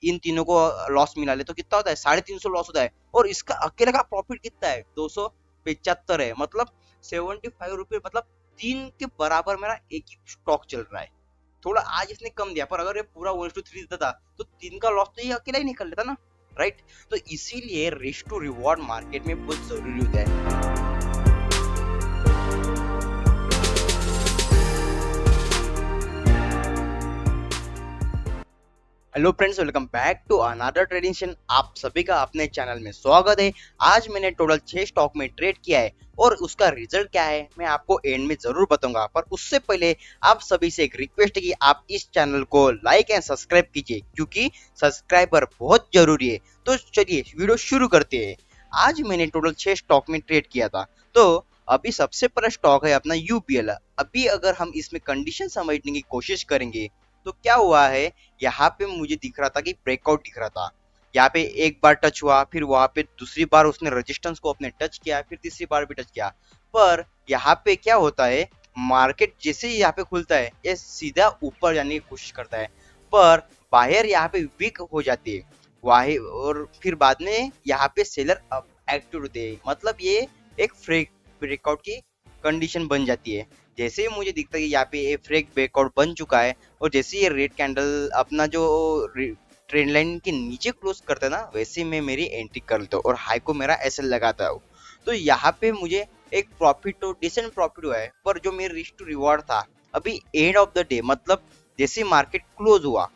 इन तीनों को लॉस मिला ले तो कितना होता है, 350 लॉस होता है। और इसका अकेले का प्रॉफिट कितना है, 275 है। मतलब 75 रुपये, मतलब 3 के बराबर मेरा एक ही स्टॉक चल रहा है। थोड़ा आज इसने कम दिया, पर अगर ये पूरा 1:3 देता था तो 3 का लॉस तो ये अकेला ही निकल लेता ना, राइट। तो इसीलिए रिस्क टू रिवॉर्ड मार्केट में बहुत जरूरी होता है। Hello friends, welcome back to another trading session. आप सभी का अपने चैनल में स्वागत है। आज मैंने टोटल 6 स्टॉक में ट्रेड किया है और उसका रिजल्ट क्या है मैं आपको एंड में जरूर बताऊंगा। पर उससे पहले आप सभी से एक रिक्वेस्ट है कि आप इस चैनल को लाइक एंड सब्सक्राइब कीजिए, क्योंकि सब्सक्राइबर बहुत जरूरी है। तो चलिए वीडियो शुरू करते हैं। आज मैंने टोटल 6 स्टॉक में ट्रेड किया था। तो अभी सबसे पहला स्टॉक है अपना यूपीएल। अभी अगर हम इसमें कंडीशन समझने की कोशिश करेंगे तो क्या हुआ है, यहाँ पे मुझे दिख रहा था कि ब्रेकआउट दिख रहा था। यहाँ पे एक बार टच हुआ, फिर वहां पे दूसरी बार उसने रेजिस्टेंस को अपने टच किया, फिर तीसरी बार भी टच किया। पर यहाँ पे क्या होता है, मार्केट जैसे ही यहाँ पे खुलता है ये सीधा ऊपर जाने की कोशिश करता है, पर बाहर यहाँ पे वीक हो जाती है वाही। और फिर बाद में यहाँ पे सेलर एक्टिव होते हैं। मतलब ये एक फ्रेक ब्रेकआउट की कंडीशन बन जाती है। जैसे ही मुझे दिखता है कि यहाँ पे ये फ्रेक ब्रेकआउट बन चुका है और जैसे ये रेड कैंडल अपना जो ट्रेंड लाइन के नीचे क्लोज करता है ना, वैसे मैं मेरी एंट्री कर लेता हूँ और हाई को मेरा एसएल लगाता हूँ। तो यहाँ पे मुझे एक प्रॉफिट तो डिसेंट प्रॉफिट हुआ है, पर जो मेरा रिस्क टू रिवॉर्ड था अभी एंड ऑफ द डे, मतलब जैसे मार्केट क्लोज हुआ,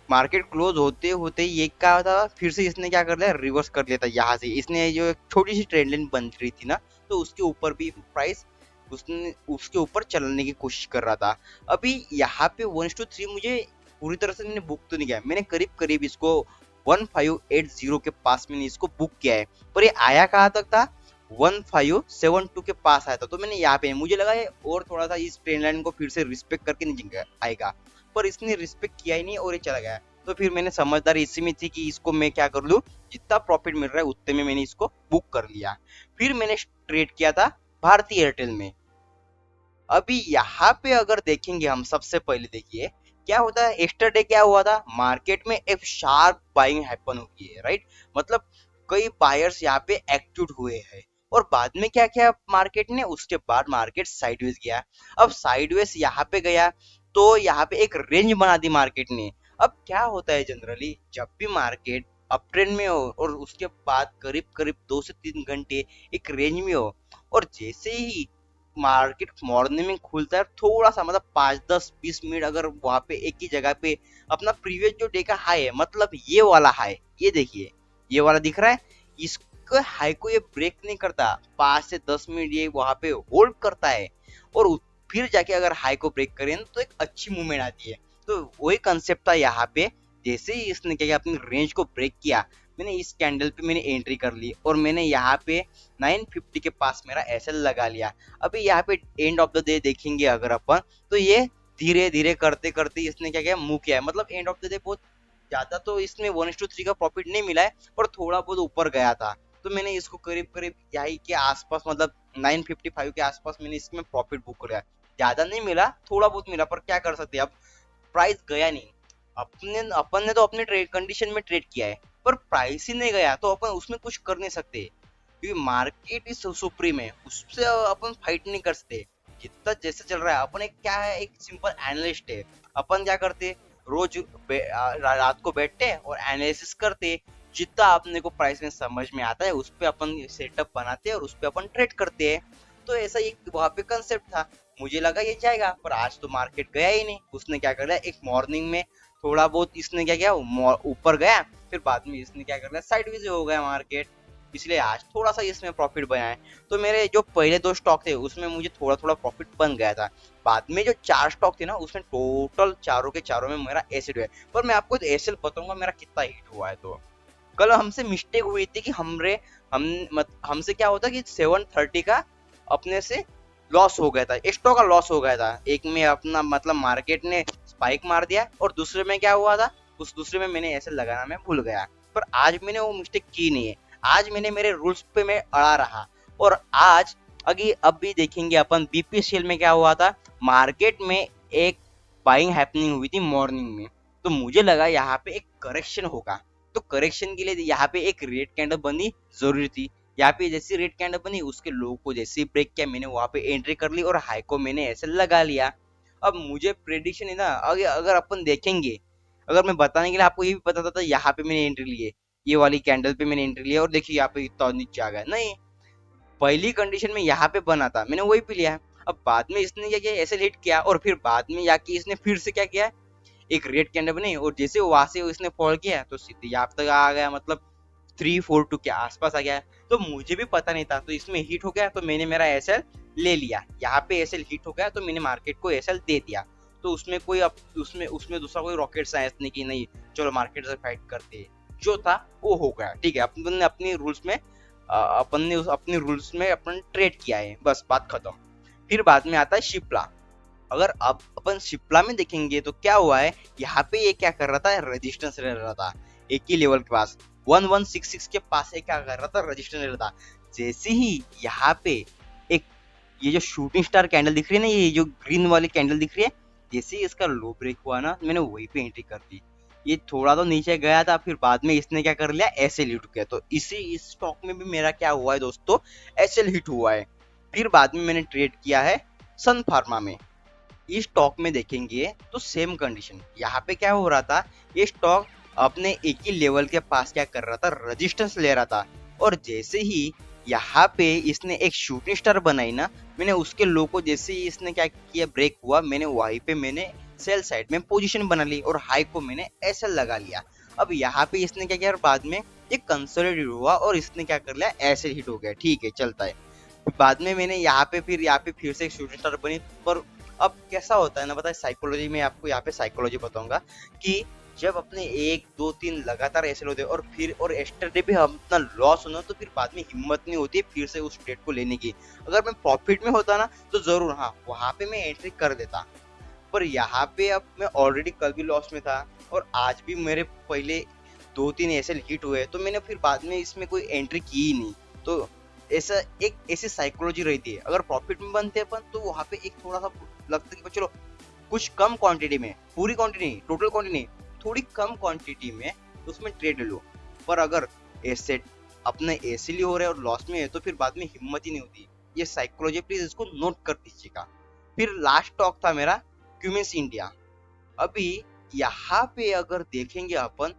मार्केट क्लोज होते होते ये क्या था, फिर से इसने क्या कर लिया, रिवर्स कर लिया था। यहाँ से इसने जो एक छोटी सी ट्रेंड लाइन बन रही थी ना, तो उसके ऊपर भी प्राइस उसने उसके ऊपर चलने की कोशिश कर रहा था। अभी यहाँ पे 1:3 मुझे पूरी तरह से मैंने बुक तो नहीं किया, मैंने करीब करीब इसको 1580 के पास मैंने इसको बुक किया है। पर ये आया कहाँ तक था, 1572 के पास आया था। तो मैंने यहाँ पे मुझे लगा है और थोड़ा सा इस ट्रेंड लाइन को फिर से रिस्पेक्ट करके नहीं आएगा, पर इसने रिस्पेक्ट किया ही नहीं और ये चला गया। तो फिर मैंने समझदारी इसी में थी कि इसको मैं क्या कर लूँ, जितना प्रॉफिट मिल रहा है उतने में मैंने इसको बुक कर लिया। फिर मैंने ट्रेड किया था भारती एयरटेल में। अभी यहाँ पे अगर देखेंगे हम, सबसे पहले देखिए क्या होता है। यस्टरडे क्या हुआ था, मार्केट में एक शार्प बाइंग हैपन हुई है, राइट। मतलब कई बायर्स यहाँ पे एक्टिव हुए हैं और बाद में क्या किया मार्केट ने, उसके बाद मार्केट साइडवेज गया। अब साइडवेज यहाँ पे गया तो यहाँ पे एक रेंज बना दी मार्केट ने। अब क्या होता है जनरली, जब भी मार्केट अप ट्रेंड में हो और उसके बाद करीब करीब 2 से 3 घंटे एक रेंज में हो, और जैसे ही मार्केट मॉर्निंग में खुलता है थोड़ा सा, मतलब 5, 10, 20 मिनट अगर वहां पे एक ही जगह पे अपना प्रीवियस जो डे का हाई है, मतलब ये वाला हाई, ये देखिए ये वाला दिख रहा है, इसको हाई को ये ब्रेक नहीं करता, 5 से 10 मिनट ये वहां पे होल्ड करता है और फिर जाके अगर हाई को ब्रेक करें तो एक अच्छी मूवमेंट आती है। तो वही कंसेप्ट था यहाँ पे। जैसे ही इसने क्या किया, अपनी रेंज को ब्रेक किया, मैंने इस कैंडल पे मैंने एंट्री कर ली और मैंने यहाँ पे 950 के पास मेरा एसएल लगा लिया। अभी यहाँ पे एंड ऑफ द डे देखेंगे अगर अपन, तो ये धीरे धीरे करते करते इसने क्या किया, मूव किया है। मतलब एंड ऑफ द डे बहुत ज्यादा तो इसमें 1:3 का प्रॉफिट नहीं मिला है, पर थोड़ा बहुत ऊपर गया था। तो मैंने इसको करीब करीब यही के आसपास, मतलब 955 के आसपास मैंने इसमें प्रॉफिट बुक किया। ज्यादा नहीं मिला, थोड़ा बहुत मिला, पर क्या कर सकते, अब प्राइस गया नहीं। अपन ने तो अपने ट्रेड कंडीशन में ट्रेड किया है, पर प्राइस ही नहीं गया तो अपन उसमें कुछ कर नहीं सकते, क्योंकि मार्केट इज सुप्रीम है, उससे अपन फाइट नहीं कर सकते। जितना जैसे चल रहा है, अपन एक क्या है, एक सिंपल एनालिस्ट है। अपन क्या करते, रोज रात को बैठते हैं और एनालिसिस करते, जितना अपने को प्राइस में समझ में आता है उस पे अपन सेटअप बनाते हैं और उस पे अपन ट्रेड करते हैं। तो ऐसा एक वहां पे कंसेप्ट था, मुझे लगा ये जाएगा, पर आज तो मार्केट गया ही नहीं। उसने क्या कर लिया, एक मॉर्निंग में थोड़ा बहुत इसने क्या किया, ऊपर गया, फिर बाद में इसने क्या कर लिया, साइडवेज हो गया मार्केट। इसलिए आज थोड़ा सा इसमें प्रॉफिट बना है। तो मेरे जो पहले 2 स्टॉक थे उसमें मुझे थोड़ा थोड़ा प्रॉफिट बन गया था। बाद में जो 4 स्टॉक थे ना, उसमें टोटल चारों के चारों में मेरा एसिड हुआ है। पर मैं आपको एसएल बताऊंगा मेरा कितना हिट हुआ है। तो कल हमसे मिस्टेक हुई थी कि हमसे क्या होता कि 730 का अपने से लॉस हो गया था, स्टॉक का लॉस हो गया था। एक में अपना मतलब मार्केट ने स्पाइक मार दिया और दूसरे में क्या हुआ था, उस दूसरे में मैंने ऐसे लगाना मैं भूल गया। पर आज मैंने वो मिस्टेक की नहीं है, आज मैंने मेरे रूल्स पे मैं अड़ा रहा। और आज अब भी देखेंगे अपन, बीपीसीएल में क्या हुआ था, मार्केट में एक बाइंग हैपनिंग हुई थी मॉर्निंग में। तो मुझे लगा यहाँ पे एक करेक्शन होगा, तो करेक्शन के लिए यहाँ पे एक रेड कैंडल बननी जरूरी थी। यहाँ पे जैसी रेड कैंडल बनी उसके लो को जैसे ब्रेक किया, मैंने वहां पे एंट्री कर ली और हाई को मैंने ऐसे लगा लिया। अब मुझे प्रेडिक्शन है ना, अगर अपन देखेंगे, अगर मैं बताने के लिए आपको ये भी पता था यहाँ पे मैंने एंट्री ली है, ये वाली कैंडल पे मैंने एंट्री लिया और देखिए यहाँ पे इतना नीचे आ गया, नहीं, पहली कंडीशन में यहाँ पे बना था मैंने वही पे लिया। अब बाद में इसने क्या किया, ऐसे हिट किया और फिर बाद में जाके इसने फिर से क्या किया, एक रेड कैंडल बनी और जैसे वहां से इसने फॉल किया तो सीधे यहाँ तक आ गया, मतलब 342 के आसपास आ गया। तो मुझे भी पता नहीं था, तो इसमें हिट हो गया तो मैंने मेरा एसएल ले लिया, यहाँ पे एसएल हिट हो गया तो मैंने मार्केट को एसएल दे दिया। तो उसमें कोई उसमें उसमें दूसरा कोई रॉकेट साइंस नहीं कि नहीं चलो मार्केट से फाइट करते, जो था वो हो गया, ठीक है, अपन ने अपनी रूल्स में अपन ने अपने रूल्स में अपन ट्रेड किया है, बस बात खत्म। फिर बाद में आता है शिप्ला। अगर अब अपन शिप्ला में देखेंगे तो क्या हुआ है, यहाँ पे ये क्या कर रहा था, रेजिस्टेंस ले रहा था एक ही लेवल के पास, 1166 के पास ये क्या कर रहा था, रेजिस्टेंस ले रहा था। जैसे ही यहाँ पे एक ये जो शूटिंग स्टार कैंडल दिख रही है ना, ये जो ग्रीन वाली कैंडल दिख रही है, जैसे ही इसका लो ब्रेक हुआ ना, मैंने वहीं पे एंट्री कर दी। ये थोड़ा तो नीचे गया था, फिर बाद में इसने क्या कर लिया, ऐसे हिट किया। तो इस स्टॉक में भी मेरा क्या हुआ है दोस्तों, ऐसे हिट हुआ है। फिर बाद में मैंने ट्रेड किया है सन फार्मा में। इस स्टॉक में देखेंगे तो सेम कंडीशन, यहाँ पे क्या हो रहा था, ये स्टॉक अपने एक ही लेवल के पास क्या कर रहा था, रेजिस्टेंस ले रहा था। और जैसे ही यहाँ पे इसने एक शूटिंग स्टार बनाई ना, मैंने उसके लो को जैसे ही इसने क्या किया, ब्रेक हुआ, मैंने वहीं पे मैंने सेल साइड में पोजीशन बना ली और हाई को मैंने ऐसे लगा लिया। अब यहाँ पे इसने क्या किया, बाद में ये कंसोलिडेट हुआ और इसने क्या कर लिया, ऐसे हिट हो गया, ठीक है चलता है। बाद में मैंने यहाँ पे फिर से एक शूटिंग स्टार बनी। पर अब कैसा होता है ना, बताए साइकोलॉजी में, आपको यहाँ पे साइकोलॉजी बताऊंगा कि जब अपने 1 2 3 लगातार ऐसे होते और फिर और एस्टरडे पे हम इतना लॉस होना, तो फिर बाद में हिम्मत नहीं होती फिर से उस ट्रेड को लेने की। अगर मैं प्रॉफिट में होता ना तो जरूर हाँ वहां पे मैं एंट्री कर देता, पर यहाँ पे अब मैं ऑलरेडी कल भी लॉस में था और आज भी मेरे पहले 2 3 ऐसे हिट हुए, तो मैंने फिर बाद में इसमें कोई एंट्री की ही नहीं। तो ऐसा एक ऐसी साइकोलॉजी रहती है, अगर प्रॉफिट में बनते अपन तो वहाँ पे एक थोड़ा सा लगता है कि चलो कुछ कम क्वांटिटी में, पूरी क्वांटिटी नहीं, टोटल क्वांटिटी नहीं, थोड़ी कम क्वांटिटी में उसमें ट्रेड ले लो। पर अगर एसेट अपने ऐसे हो रहे और लॉस में है तो फिर बाद में हिम्मत ही नहीं होती। ये साइकोलॉजी प्लीज इसको नोट कर दीजिएगा। फिर लास्ट स्टॉक था मेरा क्यूमिंस इंडिया। अभी यहाँ पे अगर देखेंगे अपन,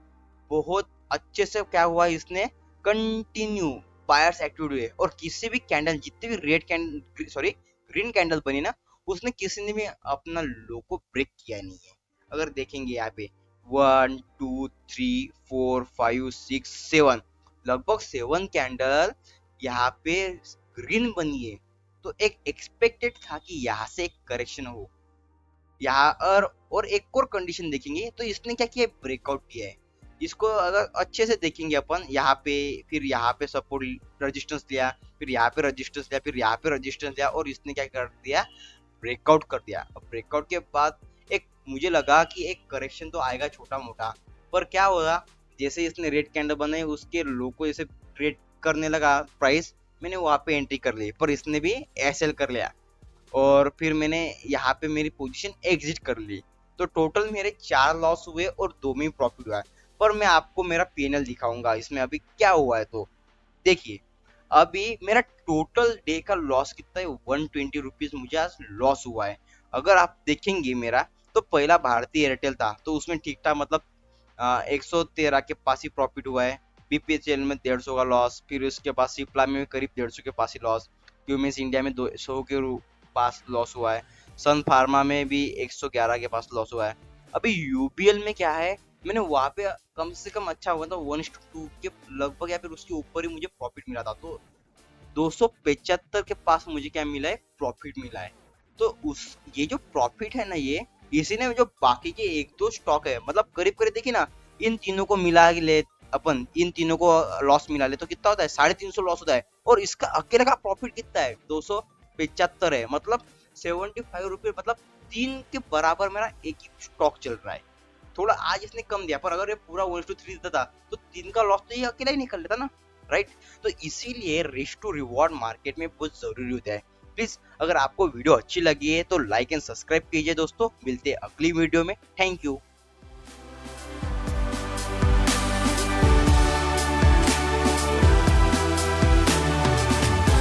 बहुत अच्छे से क्या हुआ, इसने कंटिन्यू बायर्स एक्टिविटी हुए और किसी भी कैंडल, जितने भी red candle sorry green candle बनी ना, उसने किसी ने भी अपना लो को ब्रेक किया नहीं है। अगर देखेंगे यहाँ पे 1 2 3 4 5 6 7, लगभग 7 कैंडल यहाँ पे ग्रीन बनी है। तो एक एक्सपेक्टेड था कि यहाँ से एक करेक्शन हो यहाँ। और एक और कंडीशन देखेंगे तो इसने क्या किया, ब्रेकआउट किया है। इसको अगर अच्छे से देखेंगे अपन, यहाँ पे फिर यहाँ पे सपोर्ट रेजिस्टेंस लिया, फिर यहाँ पे रेजिस्टेंस लिया, फिर यहाँ पे रेजिस्टेंस लिया और इसने क्या कर दिया, ब्रेकआउट कर दिया। अब ब्रेकआउट के बाद एक मुझे लगा कि एक करेक्शन तो आएगा छोटा मोटा, पर क्या होगा, जैसे इसने रेड कैंडल बनाए उसके लो को जैसे ट्रेड करने लगा प्राइस, मैंने वहां पे एंट्री कर ली, पर इसने भी एसएल कर लिया और फिर मैंने यहाँ पे मेरी पोजीशन एग्जिट कर ली। तो टोटल मेरे 4 लॉस हुए और 2 में प्रॉफिट हुआ है। पर मैं आपको मेरा पीएनएल दिखाऊंगा इसमें अभी क्या हुआ है। तो देखिए अभी मेरा टोटल डे का लॉस कितना है, 120 रुपीज मुझे आज लॉस हुआ है। अगर आप देखेंगे मेरा, तो पहला भारतीय एयरटेल था तो उसमें ठीक था, मतलब 113 के पास ही प्रॉफिट हुआ है। बीपीएचएल में 150 का लॉस, फिर उसके पास सिप्ला में करीब 150 के पास ही लॉस, क्यूमिंस इंडिया में 200 के पास लॉस हुआ है, सन फार्मा में भी 111 के पास लॉस हुआ है। अभी यूबीएल में क्या है, मैंने वहां पे कम से कम अच्छा हुआ था 1:2 के लगभग या फिर उसके ऊपर ही मुझे प्रॉफिट मिला था। तो 275 के पास मुझे क्या मिला है, प्रॉफिट मिला है। तो उस ये जो प्रॉफिट है ना, ये इसी ने जो बाकी के 1 2 स्टॉक है, मतलब करीब करीब देखिए ना, इन तीनों को मिला ले अपन, इन तीनों को लॉस मिला ले तो कितना होता है, 350 लॉस होता है। और इसका अकेले का प्रॉफिट कितना है, 275 है, मतलब 75 रुपये, मतलब 3 के बराबर मेरा एक ही स्टॉक चल रहा है। थोड़ा आज इसने कम दिया, पर अगर ये पूरा 1:3 देता था तो 3 का लॉस तो ये अकेला ही निकल लेता ना, राइट। तो इसीलिए रिस्क टू रिवॉर्ड मार्केट में बहुत जरूरी होता है। प्लीज अगर आपको वीडियो अच्छी लगी है तो लाइक एंड सब्सक्राइब कीजिए दोस्तों। मिलते हैं अगली वीडियो में, थैंक यू।